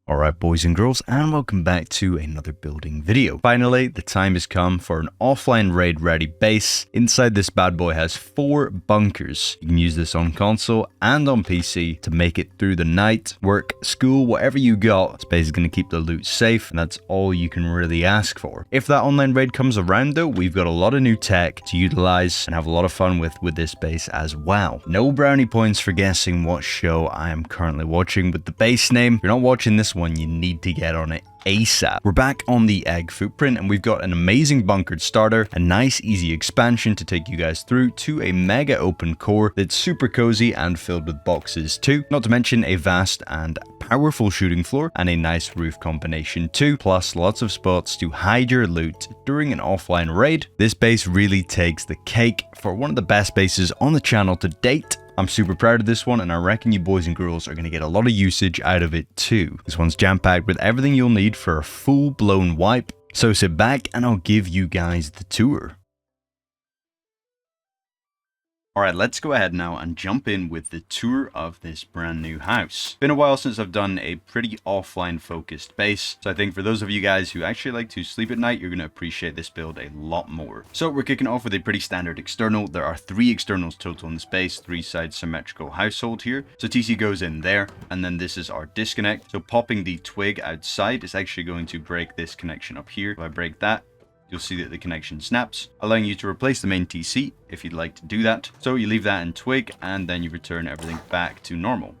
Alright boys and girls, and welcome back to another building video. Finally, the time has come for an offline raid ready base. Inside this bad boy has 4 bunkers. You can use this on console and on PC to make it through the night, work, school, whatever you got. This base is going to keep the loot safe, and that's all you can really ask for. If that online raid comes around though, we've got a lot of new tech to utilize and have a lot of fun with this base as well. No brownie points for guessing what show I am currently watching with the base name. If you're not watching this one, you need to get on it ASAP. We're back on the egg footprint, and we've got an amazing bunkered starter, a nice easy expansion to take you guys through to a mega open core that's super cozy and filled with boxes too, not to mention a vast and powerful shooting floor and a nice roof combination too, plus lots of spots to hide your loot during an offline raid. This base really takes the cake for one of the best bases on the channel to date. I'm super proud of this one, and I reckon you boys and girls are going to get a lot of usage out of it too. This one's jam-packed with everything you'll need for a full-blown wipe. So sit back and I'll give you guys the tour. Alright, let's go ahead now and jump in with the tour of this brand new house. Been a while since I've done a pretty offline focused base, so I think for those of you guys who actually like to sleep at night, you're going to appreciate this build a lot more. So we're kicking off with a pretty standard external. There are 3 externals total in this base, 3-side symmetrical household here. So TC goes in there, and then this is our disconnect. So popping the twig outside is actually going to break this connection up here. If I break that, you'll see that the connection snaps, allowing you to replace the main TC if you'd like to do that. So you leave that in twig, and then you return everything back to normal.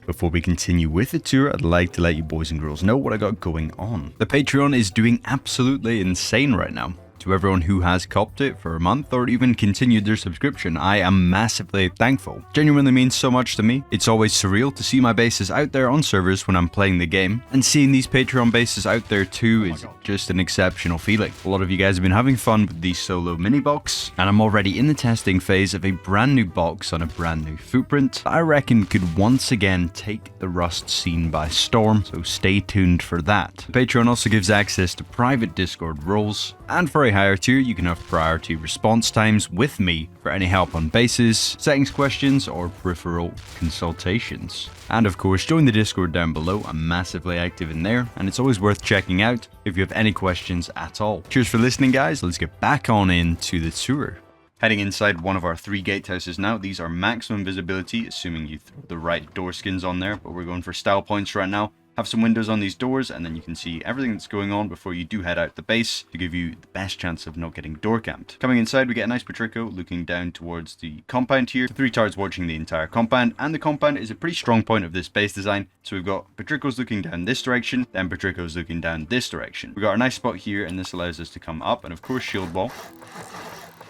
Before we continue with the tour, I'd like to let you boys and girls know what I got going on. The Patreon is doing absolutely insane right now. To everyone who has copped it for a month or even continued their subscription, I am massively thankful. Genuinely means so much to me. It's always surreal to see my bases out there on servers when I'm playing the game, and seeing these Patreon bases out there too is just an exceptional feeling. A lot of you guys have been having fun with the solo mini box, and I'm already in the testing phase of a brand new box on a brand new footprint that I reckon could once again take the Rust scene by storm, so stay tuned for that. The Patreon also gives access to private Discord roles, and for a higher tier, you can have priority response times with me for any help on bases, settings questions, or peripheral consultations. And of course, join the Discord down below. I'm massively active in there, and it's always worth checking out if you have any questions at all. Cheers for listening, guys. Let's get back on into the tour. Heading inside one of our 3 gatehouses now. These are maximum visibility, assuming you throw the right door skins on there, but we're going for style points right now. Have some windows on these doors, and then you can see everything that's going on before you do head out the base to give you the best chance of not getting door camped. Coming inside, we get a nice Patrico looking down towards the compound here. 3 turrets watching the entire compound, and the compound is a pretty strong point of this base design. So we've got Patricos looking down this direction, then Patricos looking down this direction. We've got a nice spot here, and this allows us to come up, and of course shield wall.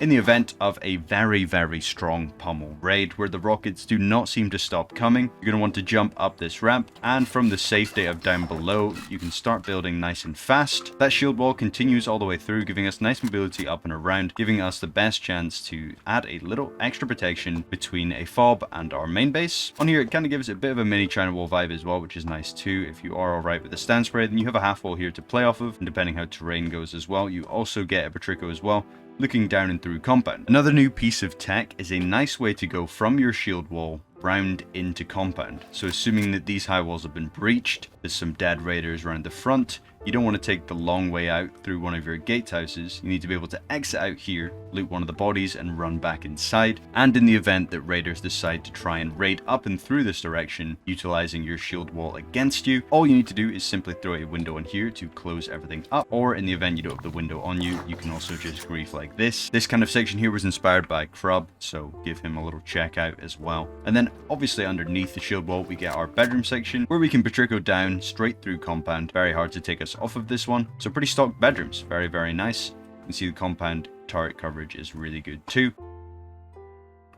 In the event of a very, very strong pummel raid where the rockets do not seem to stop coming, you're going to want to jump up this ramp, and from the safety of down below, you can start building nice and fast. That shield wall continues all the way through, giving us nice mobility up and around, giving us the best chance to add a little extra protection between a fob and our main base. On here, it kind of gives it a bit of a mini China wall vibe as well, which is nice too. If you are alright with the stand spray, then you have a half wall here to play off of, and depending how terrain goes as well, you also get a Patrico as well, looking down and through compound. Another new piece of tech is a nice way to go from your shield wall round into compound. So assuming that these high walls have been breached, there's some dead raiders around the front, you don't want to take the long way out through one of your gatehouses. You need to be able to exit out here, loot one of the bodies, and run back inside. And in the event that raiders decide to try and raid up and through this direction, utilizing your shield wall against you, all you need to do is simply throw a window in here to close everything up. Or in the event you don't have the window on you, you can also just grief like this. This kind of section here was inspired by Krub, so give him a little check out as well. And then obviously underneath the shield wall, we get our bedroom section where we can Patrico down straight through compound. Very hard to take us off of this one. So pretty stock bedrooms. Very, very nice. You can see the compound turret coverage is really good too.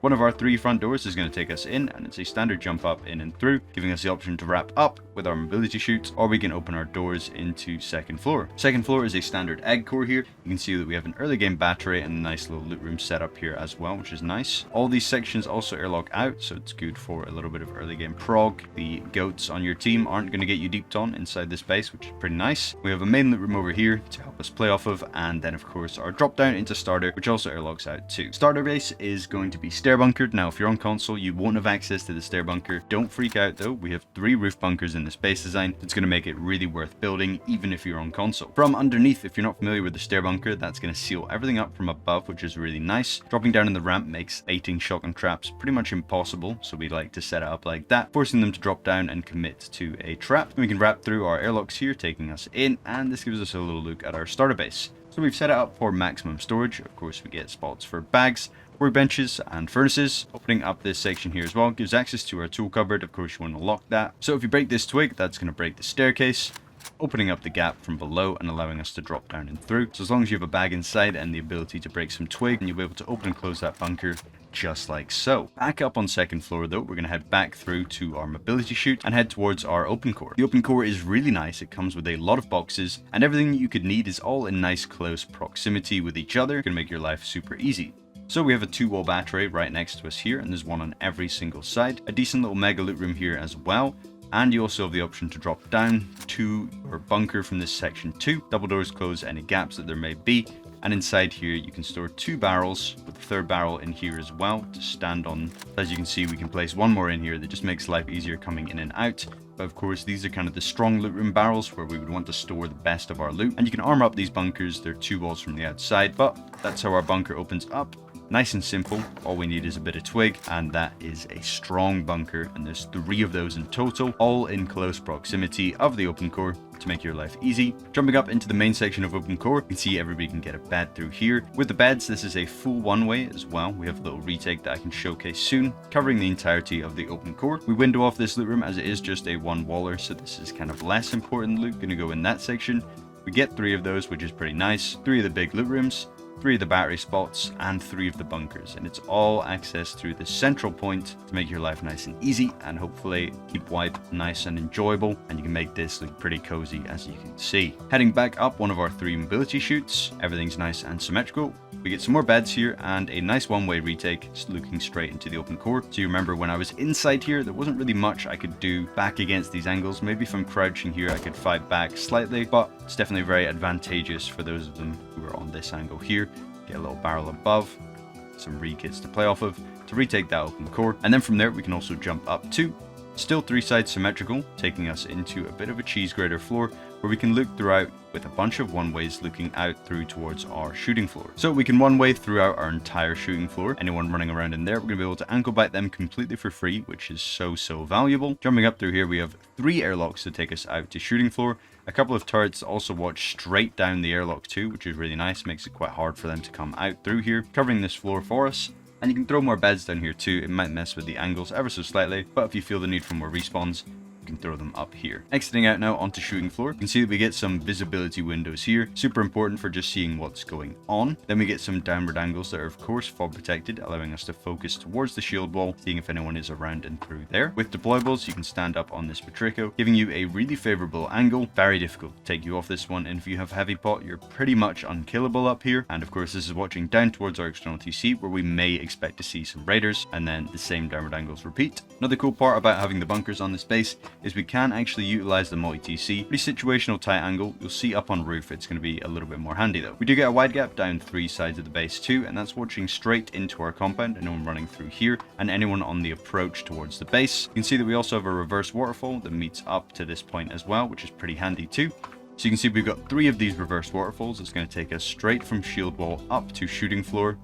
One of our 3 front doors is going to take us in, and it's a standard jump up in and through, giving us the option to wrap up with our mobility chutes, or we can open our doors into second floor. Second floor is a standard egg core here. You can see that we have an early game battery and a nice little loot room set up here as well, which is nice. All these sections also airlock out, so it's good for a little bit of early game prog. The goats on your team aren't going to get you deeped on inside this base, which is pretty nice. We have a main loot room over here to help us play off of, and then of course our drop down into starter, which also airlocks out too. Starter base is going to be stair stair bunker. Now, if you're on console, you won't have access to the stair bunker. Don't freak out though. We have 3 roof bunkers in this base design. It's going to make it really worth building, even if you're on console. From underneath, if you're not familiar with the stair bunker, that's going to seal everything up from above, which is really nice. Dropping down in the ramp makes baiting shotgun traps pretty much impossible, so we like to set it up like that, forcing them to drop down and commit to a trap. And we can wrap through our airlocks here, taking us in, and this gives us a little look at our starter base. So we've set it up for maximum storage. Of course, we get spots for bags, workbenches, and furnaces. Opening up this section here as well gives access to our tool cupboard. Of course, you want to lock that. So if you break this twig, that's going to break the staircase, opening up the gap from below and allowing us to drop down and through. So as long as you have a bag inside and the ability to break some twig, and you'll be able to open and close that bunker just like so. Back up on second floor though, we're going to head back through to our mobility chute and head towards our OPENCORE. The OPENCORE is really nice. It comes with a lot of boxes, and everything that you could need is all in nice close proximity with each other. It's going to make your life super easy. So we have a 2-wall battery right next to us here, and there's one on every single side. A decent little mega loot room here as well. And you also have the option to drop down to your bunker from this section too. Double doors close any gaps that there may be. And inside here, you can store 2 barrels with the 3rd barrel in here as well to stand on. As you can see, we can place 1 more in here that just makes life easier coming in and out. But of course, these are kind of the strong loot room barrels where we would want to store the best of our loot. And you can armor up these bunkers. They're 2 walls from the outside, but that's how our bunker opens up. Nice and simple. All we need is a bit of twig, and that is a strong bunker, and there's 3 of those in total, all in close proximity of the OPENCORE to make your life easy. Jumping up into the main section of OPENCORE, you can see everybody can get a bed through here. With the beds, this is a full one-way as well. We have a little retake that I can showcase soon, covering the entirety of the OPENCORE. We window off this loot room as it is just a 1-waller, so this is kind of less important loot going to go in that section. We get 3 of those, which is pretty nice. 3 of the big loot rooms, 3 of the battery spots, and 3 of the bunkers, and it's all accessed through the central point to make your life nice and easy, and hopefully keep wipe nice and enjoyable, and you can make this look pretty cozy, as you can see. Heading back up one of our 3 mobility chutes, everything's nice and symmetrical. We get some more beds here and a nice one-way retake looking straight into the OPENCORE. So you remember when I was inside here, there wasn't really much I could do back against these angles. Maybe if I'm crouching here, I could fight back slightly, but it's definitely very advantageous for those of them who are on this angle here. Get a little barrel above, some re-kits to play off of to retake that OPENCORE. And then from there, we can also jump up to still 3 sides symmetrical, taking us into a bit of a cheese grater floor where we can look throughout with a bunch of one-ways looking out through towards our shooting floor. So we can one-way throughout our entire shooting floor. Anyone running around in there, we're going to be able to ankle bite them completely for free, which is so valuable. Jumping up through here, we have 3 airlocks to take us out to shooting floor. A couple of turrets also watch straight down the airlock too, which is really nice. Makes it quite hard for them to come out through here, covering this floor for us. And you can throw more beds down here too. It might mess with the angles ever so slightly, but if you feel the need for more respawns, you can throw them up here. Exiting out now onto shooting floor, you can see that we get some visibility windows here, super important for just seeing what's going on. Then we get some downward angles that are of course fog protected, allowing us to focus towards the shield wall, seeing if anyone is around and through there. With deployables, you can stand up on this Patrico, giving you a really favorable angle. Very difficult to take you off this one, and if you have heavy pot, you're pretty much unkillable up here. And of course, this is watching down towards our external TC, where we may expect to see some raiders, and then the same downward angles repeat. Another cool part about having the bunkers on this base is we can actually utilize the multi-TC. Pretty situational tight angle. You'll see up on roof, it's going to be a little bit more handy though. We do get a wide gap down 3 sides of the base too, and that's watching straight into our compound. Anyone running through here and anyone on the approach towards the base. You can see that we also have a reverse waterfall that meets up to this point as well, which is pretty handy too. So you can see we've got 3 of these reverse waterfalls. It's going to take us straight from shield wall up to shooting floor.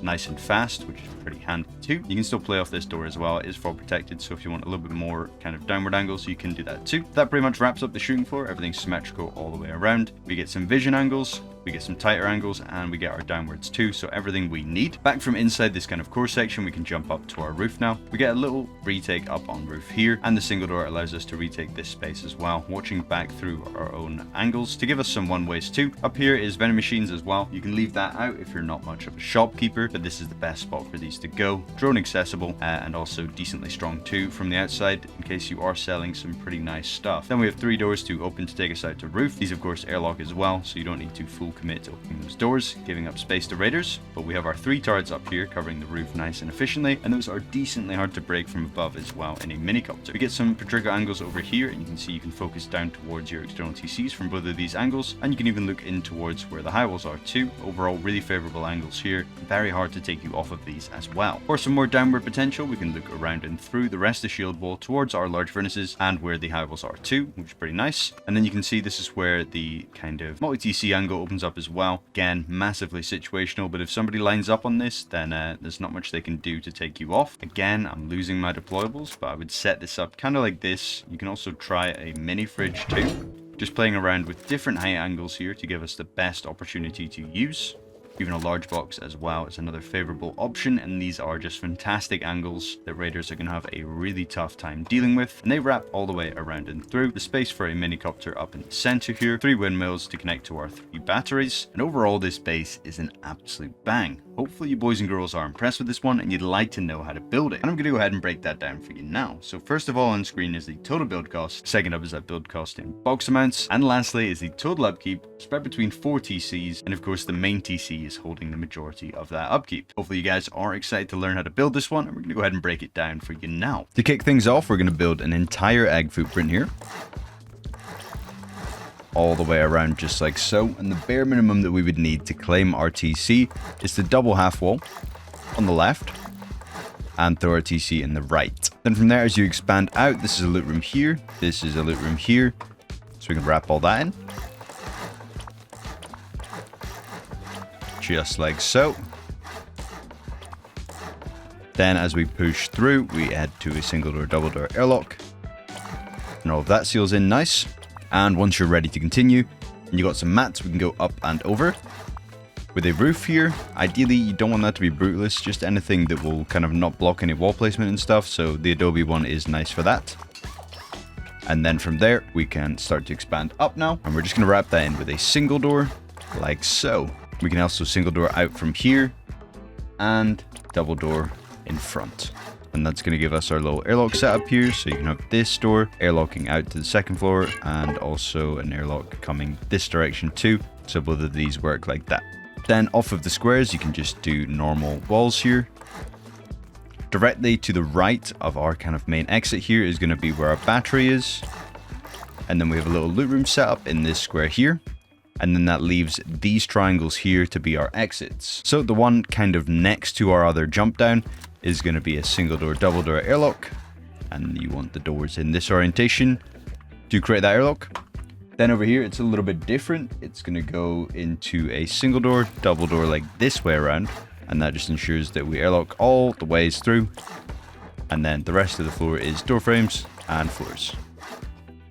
Nice and fast, which is pretty handy too. You can still play off this door as well. It is fog protected, so if you want a little bit more kind of downward angles, you can do that too. That pretty much wraps up the shooting floor. Everything's symmetrical all the way around. We get some vision angles, we get some tighter angles, and we get our downwards too, so everything we need. Back from inside this kind of core section, we can jump up to our roof now. We get a little retake up on roof here, and the single door allows us to retake this space as well, watching back through our own angles to give us some one-ways too. Up here is vending machines as well. You can leave that out if you're not much of a shopkeeper, but this is the best spot for these to go. Drone accessible, and also decently strong too from the outside in case you are selling some pretty nice stuff. Then we have 3 doors to open to take us out to roof. These of course airlock as well, so you don't need to fool will commit to opening those doors, giving up space to raiders. But we have our 3 turrets up here covering the roof nice and efficiently, and those are decently hard to break from above as well in a minicopter. We get some Patrica angles over here, and you can see you can focus down towards your external TCs from both of these angles, and you can even look in towards where the high walls are too. Overall, really favorable angles here, very hard to take you off of these as well. For some more downward potential, we can look around and through the rest of the shield wall towards our large furnaces and where the high walls are too, which is pretty nice. And then you can see this is where the kind of multi-TC angle opens up as well. Again, massively situational, but if somebody lines up on this, then there's not much they can do to take you off. Again, I'm losing my deployables, but I would set this up kind of like this. You can also try a mini fridge too. Just playing around with different height angles here to give us the best opportunity to use. Even a large box as well is another favorable option, and these are just fantastic angles that raiders are going to have a really tough time dealing with, and they wrap all the way around and through. The space for a minicopter up in the center here, 3 windmills to connect to our 3 batteries, and overall this base is an absolute bang. Hopefully you boys and girls are impressed with this one and you'd like to know how to build it. And I'm going to go ahead and break that down for you now. So first of all on screen is the total build cost, second up is that build cost in box amounts, and lastly is the total upkeep spread between 4 TCs, and of course the main TC is holding the majority of that upkeep. Hopefully you guys are excited to learn how to build this one, and we're going to go ahead and break it down for you now. To kick things off, we're going to build an entire egg footprint here, all the way around just like so, and the bare minimum that we would need to claim our TC is the double half wall on the left and throw our TC in the right. Then from there, as you expand out, this is a loot room here, this is a loot room here, so we can wrap all that in just like so. Then as we push through, we head to a single door, double door airlock, and all of that seals in nice. And once you're ready to continue, and you got some mats, we can go up and over. With a roof here, ideally you don't want that to be brutalist, just anything that will kind of not block any wall placement and stuff, so the Adobe one is nice for that. And then from there, we can start to expand up now, and we're just going to wrap that in with a single door, like so. We can also single door out from here, and double door in front. And that's going to give us our little airlock setup here, so you can have this door airlocking out to the second floor, and also an airlock coming this direction too, so both of these work like that. Then off of the squares, you can just do normal walls here. Directly to the right of our kind of main exit here is going to be where our battery is, and then we have a little loot room set up in this square here. And then that leaves these triangles here to be our exits. So the one kind of next to our other jump down is going to be a single door, double door airlock. And you want the doors in this orientation to create that airlock. Then over here, it's a little bit different. It's going to go into a single door, double door like this way around. And that just ensures that we airlock all the ways through. And then the rest of the floor is door frames and floors.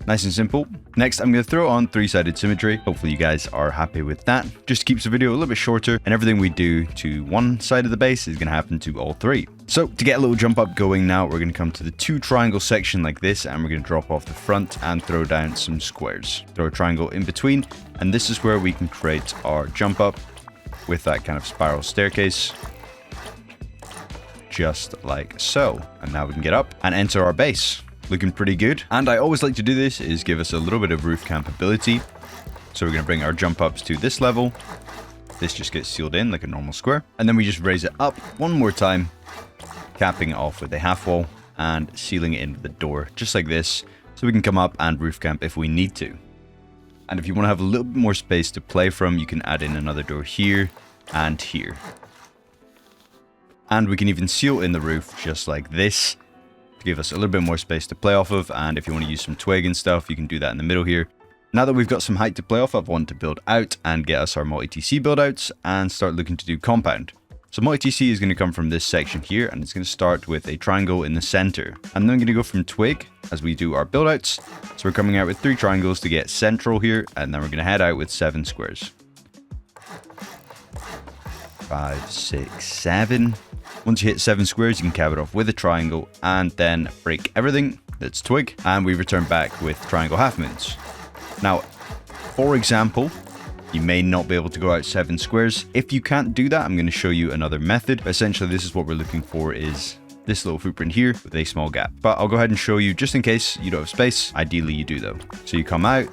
Nice and simple. Next, I'm going to throw on 3-sided symmetry. Hopefully you guys are happy with that. Just keeps the video a little bit shorter, and everything we do to one side of the base is going to happen to all 3. So to get a little jump up going now, we're going to come to the 2 triangle section like this, and we're going to drop off the front and throw down some squares. Throw a triangle in between, and this is where we can create our jump up with that kind of spiral staircase. Just like so. And now we can get up and enter our base. Looking pretty good. And I always like to do this is give us a little bit of roof campability. So we're going to bring our jump ups to this level. This just gets sealed in like a normal square. And then we just raise it up one more time, capping it off with a half wall and sealing it in with the door just like this. So we can come up and roof camp if we need to. And if you want to have a little bit more space to play from, you can add in another door here and here. And we can even seal in the roof just like this, to give us a little bit more space to play off of. And if you want to use some twig and stuff, you can do that in the middle here. Now that we've got some height to play off, I want to build out and get us our multi-TC build-outs and start looking to do compound. So multi-TC is going to come from this section here, and it's going to start with a triangle in the center. And then I'm going to go from twig as we do our build-outs. So we're coming out with 3 triangles to get central here, and then we're going to head out with 7 squares. 5, 6, 7. Once you hit 7 squares, you can cap it off with a triangle and then break everything that's twig, and we return back with triangle half moons. Now, for example, you may not be able to go out 7 squares. If you can't do that, I'm going to show you another method. Essentially, this is what we're looking for, is this little footprint here with a small gap. But I'll go ahead and show you just in case you don't have space. Ideally you do though. So you come out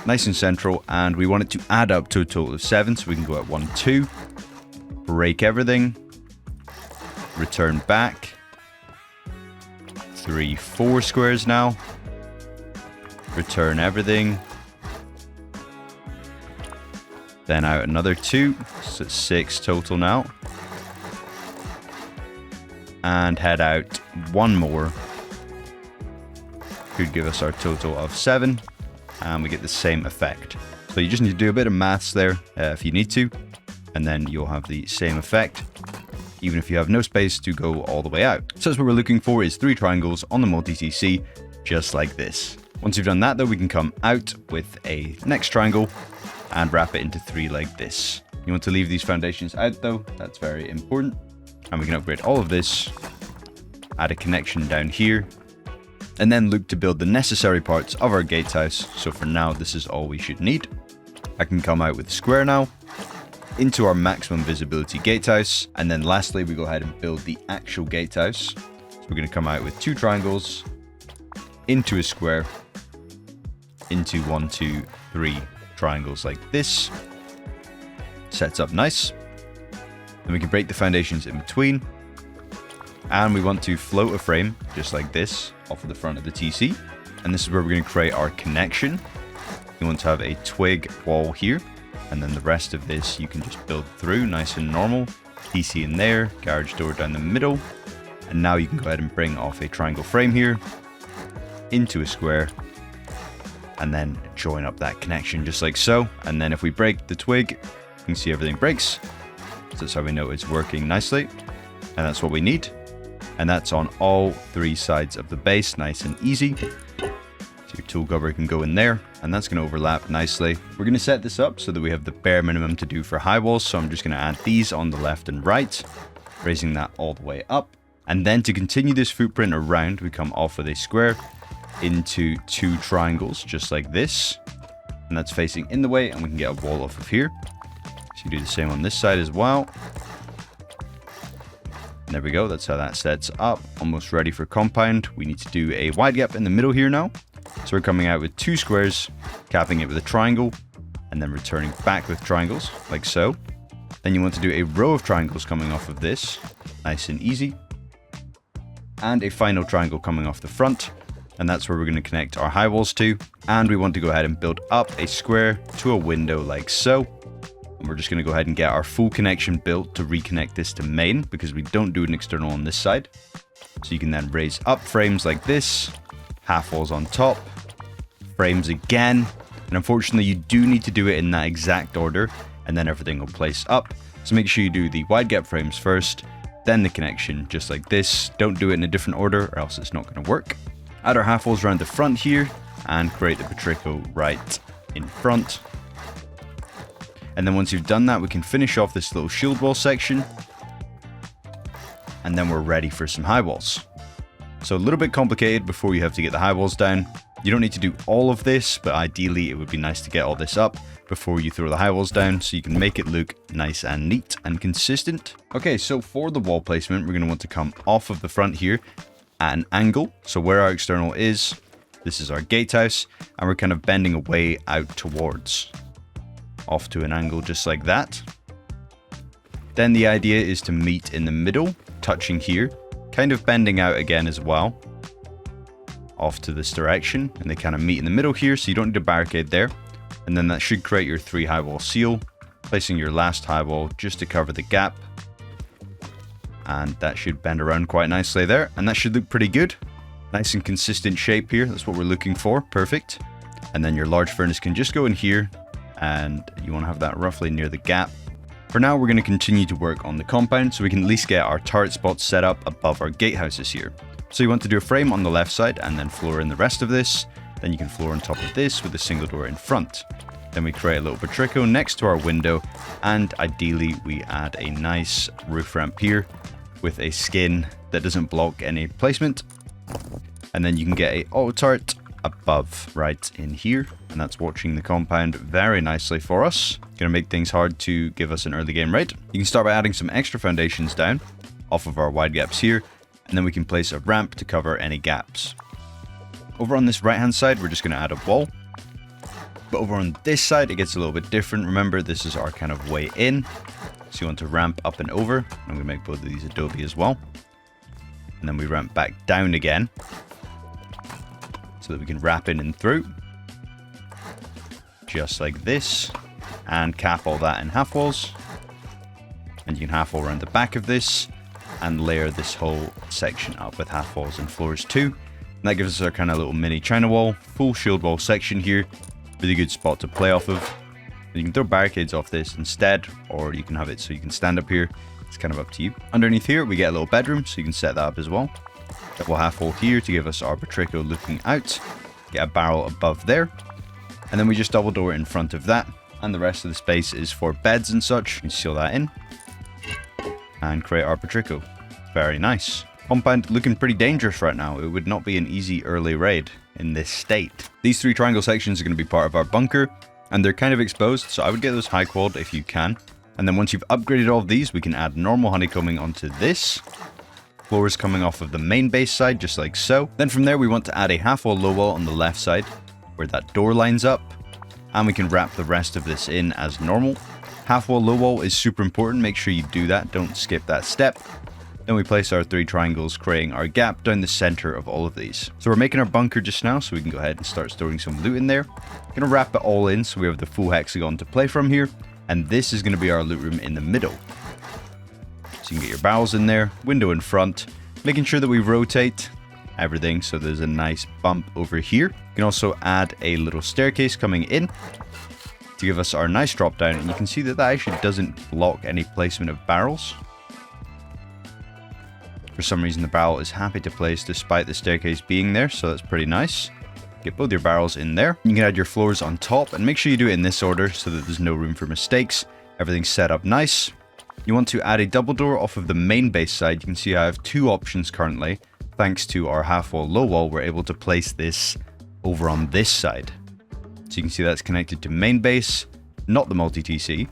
nice and central, and we want it to add up to a total of 7. So we can go at 1, 2, break everything, return back, 3, 4 squares now, return everything, then out another 2, so it's 6 total now, and head out 1 more, could give us our total of 7, and we get the same effect. So you just need to do a bit of maths there if you need to, and then you'll have the same effect, even if you have no space to go all the way out. So that's what we're looking for, is 3 triangles on the multi-TC, just like this. Once you've done that though, we can come out with a next triangle and wrap it into 3 like this. You want to leave these foundations out though, that's very important. And we can upgrade all of this, add a connection down here, and then look to build the necessary parts of our gatehouse. So for now, this is all we should need. I can come out with a square now, into our maximum visibility gatehouse, and then lastly, we go ahead and build the actual gatehouse. So we're going to come out with 2 triangles, into a square, into 1, 2, 3 triangles like this. Sets up nice. Then we can break the foundations in between, and we want to float a frame just like this off of the front of the TC, and this is where we're going to create our connection. You want to have a twig wall here, and then the rest of this you can just build through nice and normal. TC in there, garage door down the middle, and now you can go ahead and bring off a triangle frame here into a square, and then join up that connection just like so. And then if we break the twig, you can see everything breaks. So that's how we know it's working nicely, and that's what we need. And that's on all 3 sides of the base, nice and easy. So your tool cover can go in there, and that's going to overlap nicely. We're going to set this up so that we have the bare minimum to do for high walls. So I'm just going to add these on the left and right, raising that all the way up. And then to continue this footprint around, we come off with a square into 2 triangles, just like this. And that's facing in the way, and we can get a wall off of here. So you do the same on this side as well. And there we go, that's how that sets up. Almost ready for compound. We need to do a wide gap in the middle here now. So we're coming out with 2 squares, capping it with a triangle, and then returning back with triangles, like so. Then you want to do a row of triangles coming off of this, nice and easy. And a final triangle coming off the front, and that's where we're going to connect our high walls to. And we want to go ahead and build up a square to a window like so. And we're just going to go ahead and get our full connection built to reconnect this to main, because we don't do an external on this side. So you can then raise up frames like this, half walls on top, frames again. And unfortunately, you do need to do it in that exact order, and then everything will place up. So make sure you do the wide gap frames first, then the connection, just like this. Don't do it in a different order, or else it's not going to work. Add our half walls around the front here, and create the Patrico right in front. And then once you've done that, we can finish off this little shield wall section, and then we're ready for some high walls. So a little bit complicated before you have to get the high walls down. You don't need to do all of this, but ideally it would be nice to get all this up before you throw the high walls down, so you can make it look nice and neat and consistent. Okay, so for the wall placement, we're going to want to come off of the front here at an angle. So where our external is, this is our gatehouse, and we're kind of bending away out towards, off to an angle just like that. Then the idea is to meet in the middle, touching here, kind of bending out again as well, off to this direction, and they kind of meet in the middle here, so you don't need a barricade there. And then that should create your 3 high wall seal, placing your last high wall just to cover the gap. And that should bend around quite nicely there, and that should look pretty good. Nice and consistent shape here, that's what we're looking for, perfect. And then your large furnace can just go in here, and you want to have that roughly near the gap. For now, we're going to continue to work on the compound, so we can at least get our turret spots set up above our gatehouses here. So you want to do a frame on the left side, and then floor in the rest of this. Then you can floor on top of this with a single door in front. Then we create a little Patrico next to our window, and ideally we add a nice roof ramp here with a skin that doesn't block any placement. And then you can get a auto turret above right in here, and that's watching the compound very nicely for us. Gonna make things hard to give us an early game raid. You can start by adding some extra foundations down off of our wide gaps here, And then we can place a ramp to cover any gaps. Over on this right hand side, we're just going to add a wall. But over on this side, it gets a little bit different. Remember, this is our kind of way in. So you want to ramp up and over. I'm going to make both of these adobe as well. And then we ramp back down again, so that we can wrap in and through. Just like this. And cap all that in half walls. And you can half wall around the back of this. And layer this whole section up with half walls and floors too. And that gives us our kind of little mini China wall. Full shield wall section here. Really good spot to play off of. You can throw barricades off this instead, or you can have it so you can stand up here. It's kind of up to you. Underneath here, we get a little bedroom, so you can set that up as well. Double half wall here to give us our Patrico looking out. Get a barrel above there. And then we just double door in front of that. And the rest of the space is for beds and such. You can seal that in. And create our Patrico. Very nice. Compound looking pretty dangerous right now. It would not be an easy early raid in this state. These 3 triangle sections are going to be part of our bunker. And they're kind of exposed, so I would get those high quad if you can. And then once you've upgraded all of these, we can add normal honeycombing onto this. Floors coming off of the main base side, just like so. Then from there, we want to add a half wall low wall on the left side, where that door lines up. And we can wrap the rest of this in as normal. Half wall low wall is super important. Make sure you do that. Don't skip that step. Then we place our 3 triangles, creating our gap down the center of all of these. So we're making our bunker just now, so we can go ahead and start storing some loot in there. Gonna wrap it all in, so we have the full hexagon to play from here. And this is gonna be our loot room in the middle. So you can get your barrels in there, window in front, making sure that we rotate everything so there's a nice bump over here. You can also add a little staircase coming in to give us our nice drop down. And you can see that that actually doesn't block any placement of barrels. For some reason, the barrel is happy to place despite the staircase being there, so that's pretty nice. Get both your barrels in there. You can add your floors on top, and make sure you do it in this order so that there's no room for mistakes. Everything's set up nice. You want to add a double door off of the main base side. You can see I have 2 options currently. Thanks to our half wall, low wall, we're able to place this over on this side. So you can see that's connected to main base, not the multi-TC.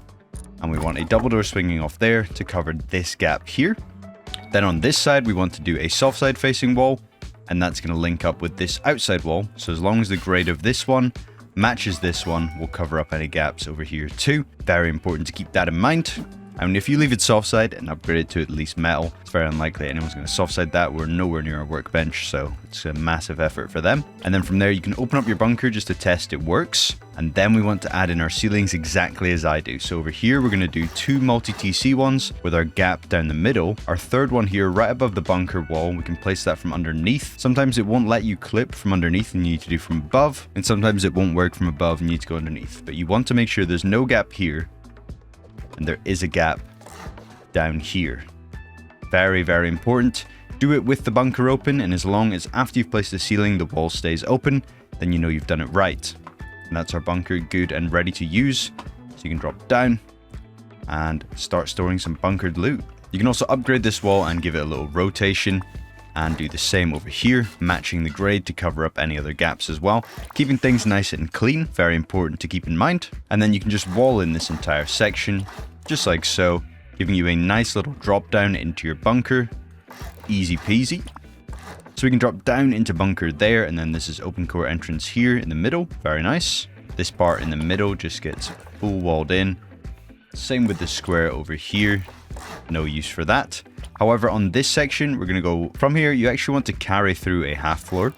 And we want a double door swinging off there to cover this gap here. Then on this side, we want to do a soft side facing wall, and that's going to link up with this outside wall. So as long as the grade of this one matches this one, we'll cover up any gaps over here too. Very important to keep that in mind. I mean, if you leave it soft side and upgrade it to at least metal, it's very unlikely anyone's going to soft side that. We're nowhere near our workbench, so it's a massive effort for them. And then from there, you can open up your bunker just to test it works. And then we want to add in our ceilings exactly as I do. So over here, we're going to do 2 multi-TC ones with our gap down the middle. Our third one here, right above the bunker wall, we can place that from underneath. Sometimes it won't let you clip from underneath and you need to do from above. And sometimes it won't work from above and you need to go underneath. But you want to make sure there's no gap here. And there is a gap down here. Very, very important. Do it with the bunker open, and as long as after you've placed the ceiling, the wall stays open, then you know you've done it right. And that's our bunker good and ready to use. So you can drop down and start storing some bunkered loot. You can also upgrade this wall and give it a little rotation and do the same over here, matching the grade to cover up any other gaps as well. Keeping things nice and clean, very important to keep in mind. And then you can just wall in this entire section, just like so, giving you a nice little drop down into your bunker. Easy peasy. So we can drop down into bunker there, and then this is OPENCORE entrance here in the middle. Very nice. This part in the middle just gets full walled in. Same with the square over here. No use for that. However, on this section, we're going to go from here. You actually want to carry through a half floor,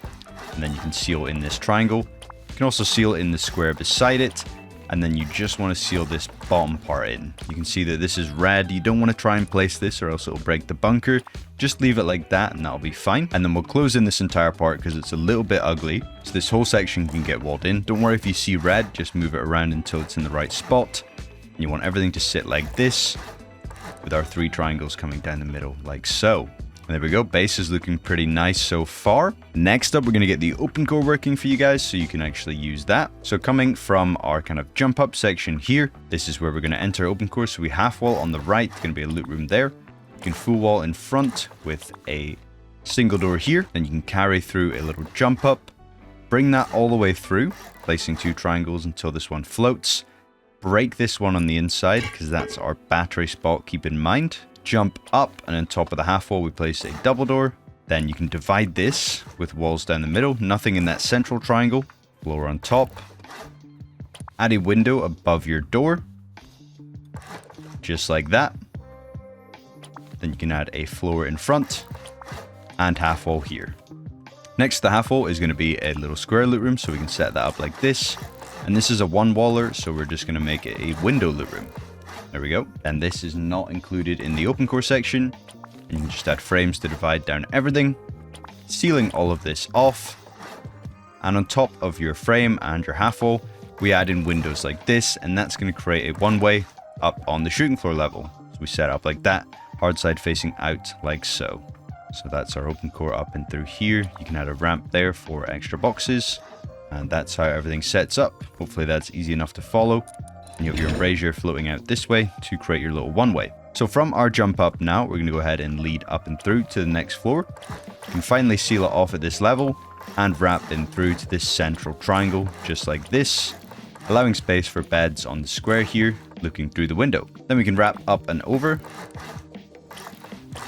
and then you can seal in this triangle. You can also seal in the square beside it, and then you just want to seal this bottom part in. You can see that this is red. You don't want to try and place this or else it'll break the bunker. Just leave it like that and that'll be fine. And then we'll close in this entire part because it's a little bit ugly. So this whole section can get walled in. Don't worry if you see red, just move it around until it's in the right spot. And you want everything to sit like this, with our 3 triangles coming down the middle like so. And there we go, base is looking pretty nice so far. Next up, we're going to get the OPENCORE working for you guys so you can actually use that. So coming from our kind of jump up section here, this is where we're going to enter OPENCORE. So we half wall on the right, it's going to be a loot room there. You can full wall in front with a single door here. Then you can carry through a little jump up, bring that all the way through, placing 2 triangles until this one floats. Break this one on the inside because that's our battery spot, keep in mind. Jump up, and on top of the half wall we place a double door, Then you can divide this with walls down the middle, nothing in that central triangle, floor on top. Add a window above your door, just like that. Then you can add a floor in front and half wall here. Next to the half wall is going to be a little square loot room, so we can set that up like this. And this is a one waller, so we're just going to make it a window loot room. There we go. And this is not included in the OPENCORE section. And you can just add frames to divide down everything, sealing all of this off. And on top of your frame and your half wall, we add in windows like this, and that's going to create a one-way up on the shooting floor level. So we set it up like that, hard side facing out like so. So that's our OPENCORE up and through here. You can add a ramp there for extra boxes. And that's how everything sets up. Hopefully that's easy enough to follow. And you have your embrasure floating out this way to create your little one-way. So from our jump up now, we're going to go ahead and lead up and through to the next floor. You can finally seal it off at this level and wrap in through to this central triangle, just like this, allowing space for beds on the square here, looking through the window. Then we can wrap up and over,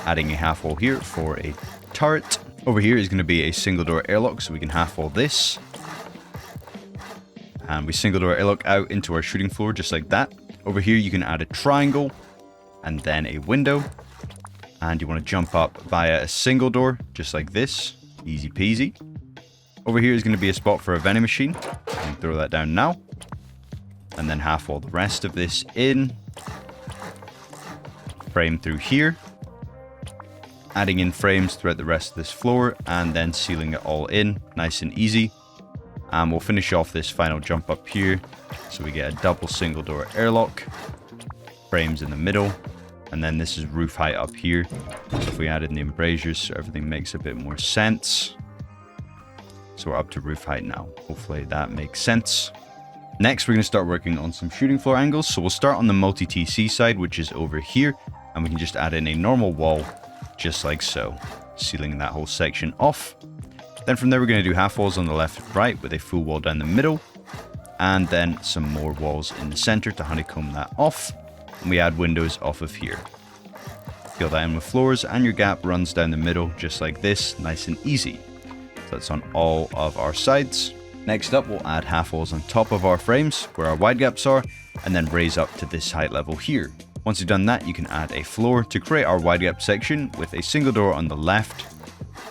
adding a half wall here for a turret. Over here is going to be a single door airlock, so we can half wall this. And we single door airlock out into our shooting floor, just like that. Over here, you can add a triangle and then a window. And you want to jump up via a single door, just like this. Easy peasy. Over here is going to be a spot for a vending machine. You can throw that down now. And then half wall the rest of this in. Frame through here. Adding in frames throughout the rest of this floor and then sealing it all in, nice and easy. And we'll finish off this final jump up here. So we get a double single door airlock, frames in the middle, and then this is roof height up here. So if we add in the embrasures, so everything makes a bit more sense. So we're up to roof height now. Hopefully that makes sense. Next, we're going to start working on some shooting floor angles. So we'll start on the multi-TC side, which is over here. And we can just add in a normal wall, just like so, sealing that whole section off. Then from there, we're going to do half walls on the left and right with a full wall down the middle. And then some more walls in the center to honeycomb that off. And we add windows off of here. Fill that in with floors, and your gap runs down the middle, just like this, nice and easy. So that's on all of our sides. Next up, we'll add half walls on top of our frames, where our wide gaps are, and then raise up to this height level here. Once you've done that, you can add a floor to create our wide gap section with a single door on the left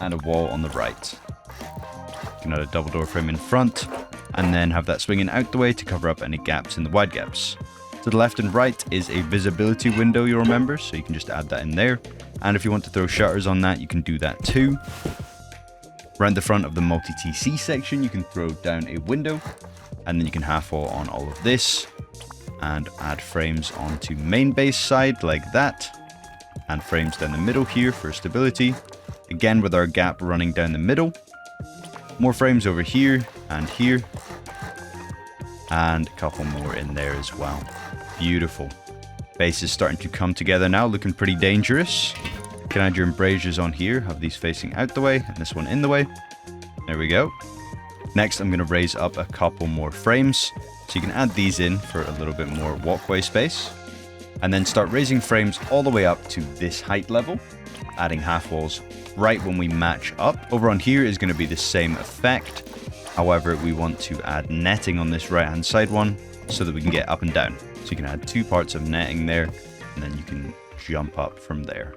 and a wall on the right. You can add a double door frame in front and then have that swinging out the way to cover up any gaps in the wide gaps. To the left and right is a visibility window, you'll remember, so you can just add that in there. And if you want to throw shutters on that, you can do that too. Around the front of the multi-TC section, you can throw down a window, and then you can half wall on all of this and add frames onto Mainbase side like that, and frames down the middle here for stability, again with our gap running down the middle. More frames over here, and a couple more in there as well. Beautiful. Base is starting to come together now, looking pretty dangerous. You can add your embrasures on here, have these facing out the way, and this one in the way. There we go. Next, I'm going to raise up a couple more frames. So you can add these in for a little bit more walkway space. And then start raising frames all the way up to this height level, adding half walls right when we match up. Over on here is going to be the same effect. However, we want to add netting on this right hand side one so that we can get up and down. So you can add 2 parts of netting there, and then you can jump up from there.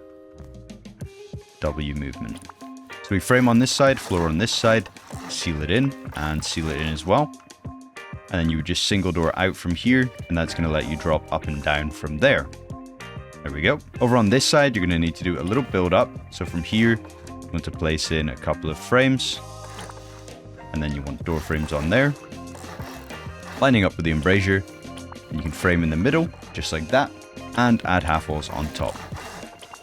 W movement. So we frame on this side, floor on this side, seal it in, and seal it in as well. And then you would just single door out from here, and that's going to let you drop up and down from there. There we go. Over on this side, you're going to need to do a little build up. So from here, you want to place in a couple of frames, and then you want door frames on there, lining up with the embrasure. And you can frame in the middle, just like that, and add half walls on top.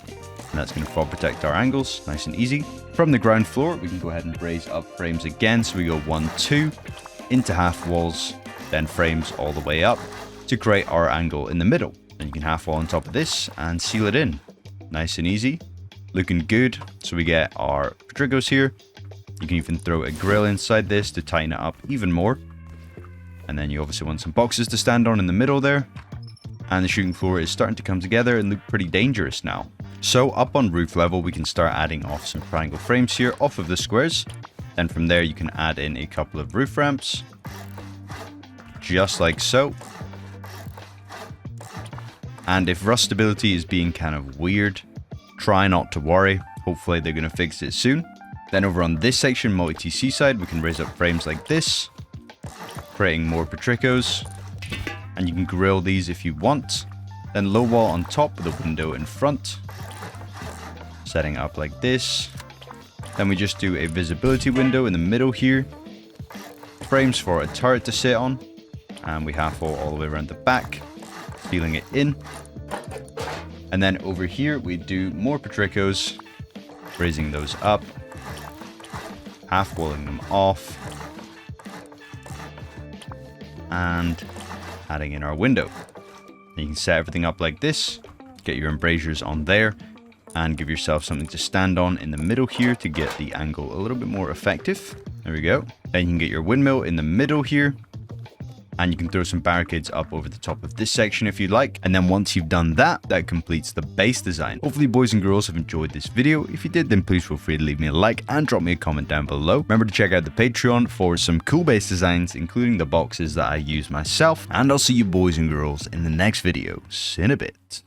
And that's going to fog protect our angles, nice and easy. From the ground floor, we can go ahead and raise up frames again. So we go 1, 2, into half walls, then frames all the way up to create our angle in the middle. And you can half wall on top of this and seal it in. Nice and easy, looking good. So we get our quadrigos here. You can even throw a grill inside this to tighten it up even more. And then you obviously want some boxes to stand on in the middle there. And the shooting floor is starting to come together and look pretty dangerous now. So up on roof level, we can start adding off some triangle frames here off of the squares. Then from there, you can add in a couple of roof ramps, just like so. And if rustability is being kind of weird, try not to worry. Hopefully they're going to fix it soon. Then over on this section, multi-TC side, we can raise up frames like this, creating more Patricos. And you can grill these if you want. Then low wall on top with a window in front, setting up like this. Then we just do a visibility window in the middle here, frames for a turret to sit on, and we half wall all the way around the back, sealing it in. And then over here we do more Patricos, raising those up, half walling them off, and adding in our window. And you can set everything up like this, get your embrasures on there, and give yourself something to stand on in the middle here to get the angle a little bit more effective. There we go. Then you can get your windmill in the middle here, and you can throw some barricades up over the top of this section if you like. And then once you've done that, that completes the base design. Hopefully boys and girls have enjoyed this video. If you did, then please feel free to leave me a like and drop me a comment down below. Remember to check out the Patreon for some cool base designs, including the boxes that I use myself. And I'll see you boys and girls in the next video. See you in a bit.